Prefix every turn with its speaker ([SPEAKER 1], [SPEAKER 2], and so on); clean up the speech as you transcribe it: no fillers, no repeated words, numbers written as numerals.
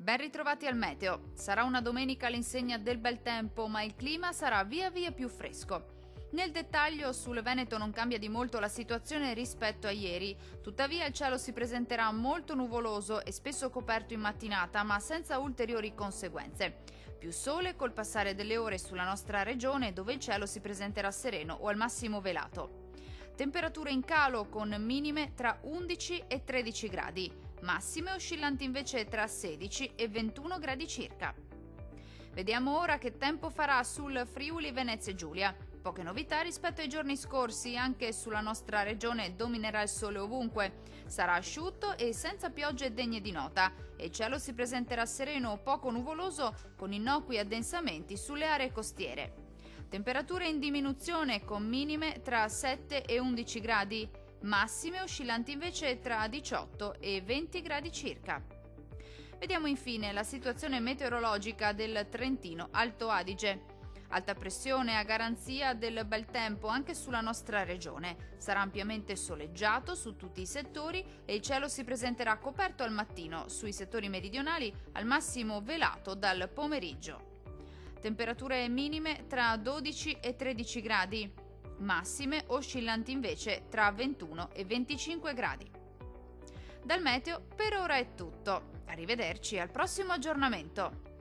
[SPEAKER 1] Ben ritrovati al meteo. Sarà una domenica all'insegna del bel tempo, ma il clima sarà via via più fresco. Nel dettaglio, sul Veneto non cambia di molto la situazione rispetto a ieri, tuttavia il cielo si presenterà molto nuvoloso e spesso coperto in mattinata, ma senza ulteriori conseguenze. Più sole col passare delle ore sulla nostra regione, dove il cielo si presenterà sereno o al massimo velato. Temperature in calo con minime tra 11 e 13 gradi, massime oscillanti invece tra 16 e 21 gradi circa. Vediamo ora che tempo farà sul Friuli Venezia Giulia. Poche novità rispetto ai giorni scorsi, anche sulla nostra regione dominerà il sole ovunque. Sarà asciutto e senza piogge degne di nota e il cielo si presenterà sereno o poco nuvoloso con innocui addensamenti sulle aree costiere. Temperature in diminuzione con minime tra 7 e 11 gradi, massime oscillanti invece tra 18 e 20 gradi circa. Vediamo infine la situazione meteorologica del Trentino Alto Adige. Alta pressione a garanzia del bel tempo anche sulla nostra regione. Sarà ampiamente soleggiato su tutti i settori e il cielo si presenterà coperto al mattino, sui settori meridionali al massimo velato dal pomeriggio. Temperature minime tra 12 e 13 gradi, massime oscillanti invece tra 21 e 25 gradi. Dal meteo per ora è tutto. Arrivederci al prossimo aggiornamento.